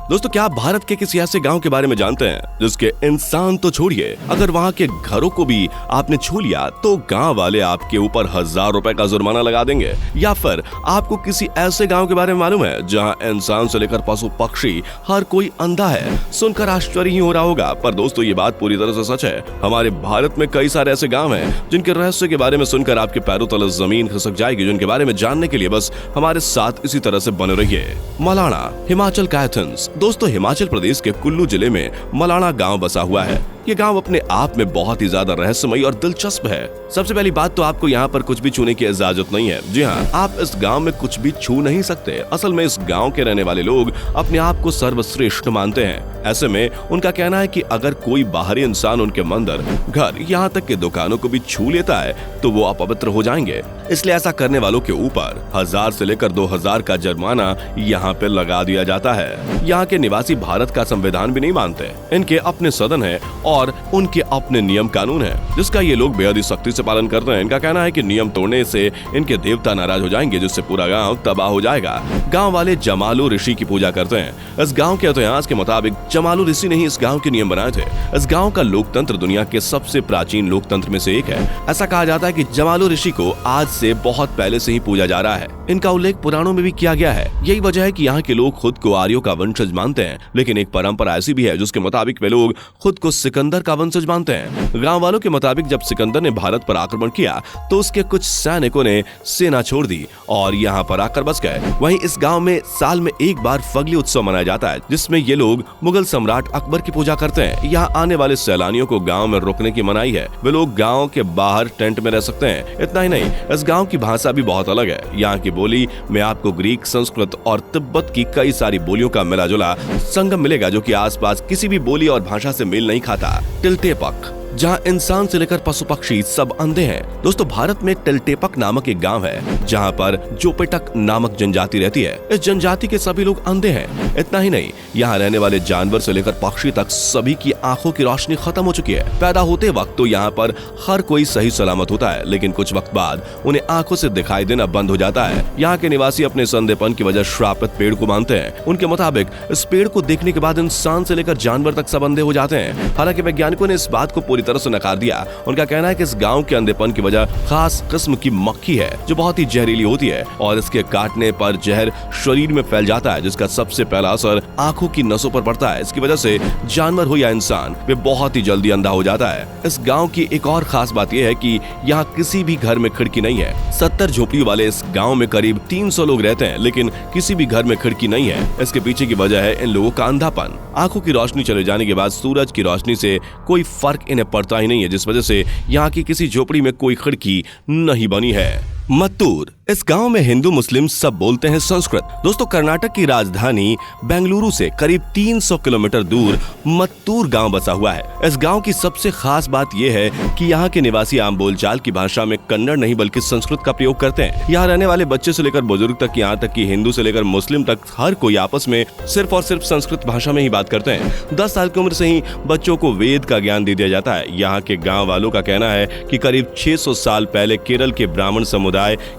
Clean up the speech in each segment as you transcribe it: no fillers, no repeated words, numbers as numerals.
दोस्तों, क्या आप भारत के किसी ऐसे गांव के बारे में जानते हैं जिसके इंसान तो छोड़िए, अगर वहां के घरों को भी आपने छू लिया तो गांव वाले आपके ऊपर 1000 रुपए का जुर्माना लगा देंगे? या फिर आपको किसी ऐसे गांव के बारे में मालूम है जहां इंसान से लेकर पशु पक्षी हर कोई अंधा है? सुनकर आश्चर्य ही हो रहा होगा, पर दोस्तों ये बात पूरी तरह से सच है। हमारे भारत में कई सारे ऐसे गाँव हैं जिनके रहस्य के बारे में सुनकर आपके पैरों तले जमीन खिसक जाएगी। जिनके बारे में जानने के लिए बस हमारे साथ इसी तरह से बने रहिए। मलाणा, हिमाचल का एथेंस। दोस्तों, हिमाचल प्रदेश के कुल्लू जिले में मलाणा गांव बसा हुआ है। ये गांव अपने आप में बहुत ही ज्यादा रहस्यमयी और दिलचस्प है। सबसे पहली बात तो आपको यहाँ पर कुछ भी छूने की इजाजत नहीं है। जी हाँ, आप इस गांव में कुछ भी छू नहीं सकते। असल में इस गांव के रहने वाले लोग अपने आप को सर्वश्रेष्ठ मानते हैं। ऐसे में उनका कहना है कि अगर कोई बाहरी इंसान उनके मंदिर, घर, यहाँ तक के दुकानों को भी छू लेता है तो वो अपवित्र हो जाएंगे। इसलिए ऐसा करने वालों के ऊपर 1000 से लेकर 2000 का जुर्माना यहाँ पे लगा दिया जाता है। यहाँ के निवासी भारत का संविधान भी नहीं मानते। इनके अपने सदन है और उनके अपने नियम कानून है, जिसका ये लोग बेहद ही सख्ती से पालन करते हैं। इनका कहना है कि नियम तोड़ने से इनके देवता नाराज हो जाएंगे, जिससे पूरा गांव तबाह हो जाएगा। गांव वाले जमालू ऋषि की पूजा करते हैं। इस गांव के इतिहास के मुताबिक जमालू ऋषि ने ही इस गांव के नियम बनाए थे। इस गांव का लोकतंत्र दुनिया के सबसे प्राचीन लोकतंत्र में से एक है। ऐसा कहा जाता है कि जमालू ऋषि को आज से बहुत पहले से ही पूजा जा रहा है। इनका उल्लेख पुराणों में भी किया गया है। यही वजह है कि यहाँ के लोग खुद को आर्यों का वंशज मानते हैं। लेकिन एक परंपरा ऐसी भी है जिसके मुताबिक वे लोग खुद को सिकंदर का वंशज मानते हैं। गांव वालों के मुताबिक जब सिकंदर ने भारत पर आक्रमण किया तो उसके कुछ सैनिकों ने सेना छोड़ दी और यहाँ पर आकर बस गए। वहीं इस गांव में साल में एक बार फगली उत्सव मनाया जाता है, जिसमें ये लोग मुगल सम्राट अकबर की पूजा करते हैं। यहाँ आने वाले सैलानियों को गाँव में रुकने की मनाही है। वे लोग गाँव के बाहर टेंट में रह सकते हैं। इतना ही नहीं, इस गाँव की भाषा भी बहुत अलग है। यहाँ की बोली में आपको ग्रीक, संस्कृत और तिब्बत की कई सारी बोलियों का मिला जुला संगम मिलेगा, जो कि आसपास किसी भी बोली और भाषा से मेल नहीं खाता। टिल्टेपक, जहाँ इंसान से लेकर पशु पक्षी सब अंधे हैं। दोस्तों, भारत में टिल्टेपक नामक एक गांव है जहाँ पर जोपेटक नामक जनजाति रहती है। इस जनजाति के सभी लोग अंधे हैं। इतना ही नहीं, यहाँ रहने वाले जानवर से लेकर पक्षी तक सभी की आंखों की रोशनी खत्म हो चुकी है। पैदा होते वक्त तो यहाँ पर हर कोई सही सलामत होता है, लेकिन कुछ वक्त बाद उन्हें आंखों से दिखाई देना बंद हो जाता है। यहाँ के निवासी अपने संधेपन की वजह श्रापित पेड़ को मानते हैं। उनके मुताबिक इस पेड़ को देखने के बाद इंसान से लेकर जानवर तक सब अंधे हो जाते हैं। हालांकि वैज्ञानिकों ने इस बात को पूरी तरह से नकार दिया। उनका कहना है कि इस गांव के अंधेपन की वजह खास किस्म की मक्खी है, जो बहुत ही जहरीली होती है और इसके काटने पर जहर शरीर में फैल जाता है, जिसका सबसे पहला असर आंखों की नसों पर पड़ता है। इसकी वजह से जानवर हो या इंसान, वे बहुत ही जल्दी अंधा हो जाता है। इस गांव की एक और खास बात यह है कि यहाँ किसी भी घर में खिड़की नहीं है। 70 झोपड़ियों वाले इस गाँव में करीब 300 लोग रहते हैं, लेकिन किसी भी घर में खिड़की नहीं है। इसके पीछे की वजह है इन लोगों का अंधापन। आंखों की रोशनी चले जाने के बाद सूरज की रोशनी से कोई फर्क इन्हें पड़ता ही नहीं है, जिस वजह से यहाँ की किसी झोपड़ी में कोई खिड़की नहीं बनी है। मत्तूर, इस गांव में हिंदू मुस्लिम सब बोलते हैं संस्कृत। दोस्तों, कर्नाटक की राजधानी बेंगलुरु से करीब 300 किलोमीटर दूर मत्तूर गांव बसा हुआ है। इस गांव की सबसे खास बात यह है कि यहाँ के निवासी आम बोलचाल की भाषा में कन्नड़ नहीं बल्कि संस्कृत का प्रयोग करते हैं। यहाँ रहने वाले बच्चे से लेकर बुजुर्ग तक, यहाँ तक कि हिंदू से लेकर मुस्लिम तक, हर कोई आपस में सिर्फ और सिर्फ संस्कृत भाषा में ही बात करते हैं। 10 साल की उम्र से ही बच्चों को वेद का ज्ञान दे दिया जाता है। यहाँ के गाँव वालों का कहना है कि करीब 600 साल पहले केरल के ब्राह्मण समुदाय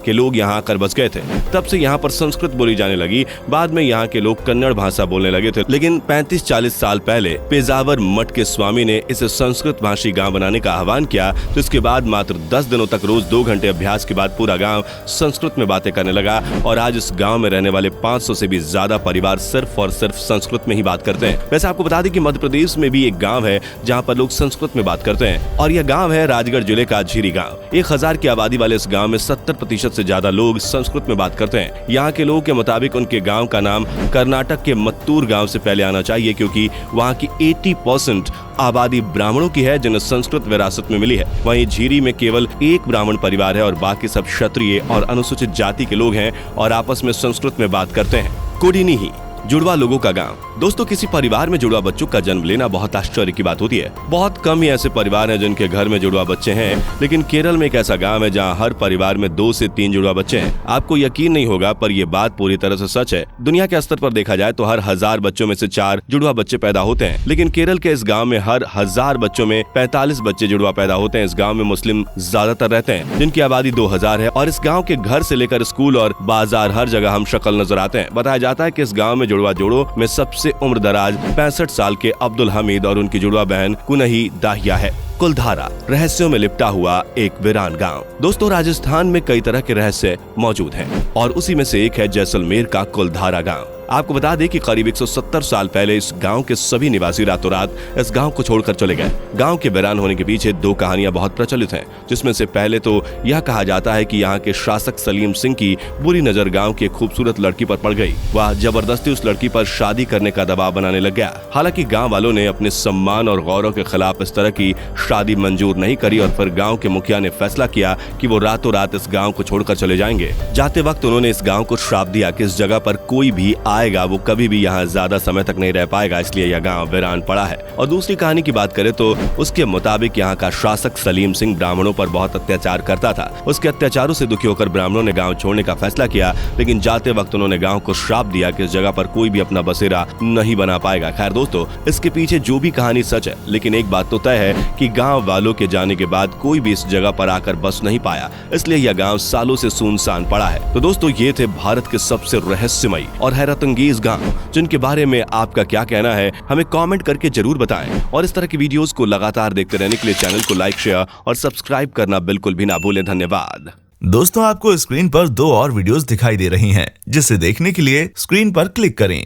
के लोग यहाँ आकर बस गए थे। तब से यहाँ पर संस्कृत बोली जाने लगी। बाद में यहाँ के लोग कन्नड़ भाषा बोलने लगे थे, लेकिन 35-40 साल पहले पेजावर मठ के स्वामी ने इसे संस्कृत भाषी गांव बनाने का आह्वान किया। तो इसके बाद मात्र 10 दिनों तक रोज 2 घंटे अभ्यास के बाद पूरा गांव संस्कृत में बातें करने लगा और आज इस गांव में रहने वाले 500 से भी ज्यादा परिवार सिर्फ और सिर्फ संस्कृत में ही बात करते हैं। वैसे आपको बता दें कि मध्य प्रदेश में भी एक गाँव है जहाँ पर लोग संस्कृत में बात करते हैं और यह गाँव है राजगढ़ जिले का झीरी गाँव। 1000 की आबादी वाले इस गाँव में 70% से ज्यादा लोग संस्कृत में बात करते हैं। यहाँ के लोगों के मुताबिक उनके गांव का नाम कर्नाटक के मत्तूर गांव से पहले आना चाहिए, क्योंकि वहाँ की 80% आबादी ब्राह्मणों की है जिन्हें संस्कृत विरासत में मिली है। वहीं झीरी में केवल एक ब्राह्मण परिवार है और बाकी सब क्षत्रिय और अनुसूचित जाति के लोग हैं और आपस में संस्कृत में बात करते हैं। कोडिनी, जुड़वा लोगों का गांव। दोस्तों, किसी परिवार में जुड़वा बच्चों का जन्म लेना बहुत आश्चर्य की बात होती है। बहुत कम ही ऐसे परिवार हैं जिनके घर में जुड़वा बच्चे हैं, लेकिन केरल में एक ऐसा गांव है जहां हर परिवार में 2 से 3 जुड़वा बच्चे हैं। आपको यकीन नहीं होगा, पर यह बात पूरी तरह से सच है। दुनिया के स्तर पर देखा जाए तो हर 1000 बच्चों में से 4 जुड़वा बच्चे पैदा होते हैं, लेकिन केरल के इस गाँव में हर 1000 बच्चों में 45 बच्चे जुड़वा पैदा होते हैं। इस गाँव में मुस्लिम ज्यादातर रहते हैं, जिनकी आबादी 2000 है और इस गाँव के घर से लेकर स्कूल और बाजार हर जगह हम शक्ल नजर आते हैं। बताया जाता है कि इस गाँव में जुड़वा जोड़ों में सबसे उम्र दराज 65 साल के अब्दुल हमीद और उनकी जुड़वा बहन कुनही दाहिया है। कुलधारा, रहस्यों में लिपटा हुआ एक वीरान गांव। दोस्तों, राजस्थान में कई तरह के रहस्य मौजूद हैं और उसी में से एक है जैसलमेर का कुलधारा गांव। आपको बता दें कि करीब 170 साल पहले इस गांव के सभी निवासी रातों रात इस गांव को छोड़कर चले गए। गांव के वीरान होने के पीछे दो कहानियां बहुत प्रचलित हैं, जिसमें से पहले तो यह कहा जाता है कि यहाँ के शासक सलीम सिंह की बुरी नजर गांव की एक खूबसूरत लड़की पर पड़ गई। वह जबरदस्ती उस लड़की पर शादी करने का दबाव बनाने लग गया। हालांकि गाँव वालों ने अपने सम्मान और गौरव के खिलाफ इस तरह की शादी मंजूर नहीं करी और फिर गाँव के मुखिया ने फैसला किया कि वो रातों रात इस गाँव को छोड़कर चले जाएंगे। जाते वक्त उन्होंने इस गाँव को श्राप दिया कि इस जगह पर कोई भी आएगा वो कभी भी यहाँ ज्यादा समय तक नहीं रह पाएगा, इसलिए यह गांव वीरान पड़ा है। और दूसरी कहानी की बात करें तो उसके मुताबिक यहाँ का शासक सलीम सिंह ब्राह्मणों पर बहुत अत्याचार करता था। उसके अत्याचारों से दुखी होकर ब्राह्मणों ने गांव छोड़ने का फैसला किया, लेकिन जाते वक्त उन्होंने गांव को श्राप दिया कि इस जगह पर कोई भी अपना बसेरा नहीं बना पाएगा। खैर दोस्तों, इसके पीछे जो भी कहानी सच है, लेकिन एक बात तो तय है कि गाँव वालों के जाने के बाद कोई भी इस जगह पर आकर बस नहीं पाया, इसलिए यह गाँव सालों से सुनसान पड़ा है। तो दोस्तों, ये थे भारत के सबसे रहस्यमयी और हैरतअंगेज गाँव, जिनके बारे में आपका क्या कहना है हमें कमेंट करके जरूर बताएं। और इस तरह की वीडियोस को लगातार देखते रहने के लिए चैनल को लाइक, शेयर और सब्सक्राइब करना बिल्कुल भी ना भूलें। धन्यवाद। दोस्तों, आपको स्क्रीन पर दो और वीडियोस दिखाई दे रही हैं, जिसे देखने के लिए स्क्रीन पर क्लिक करें।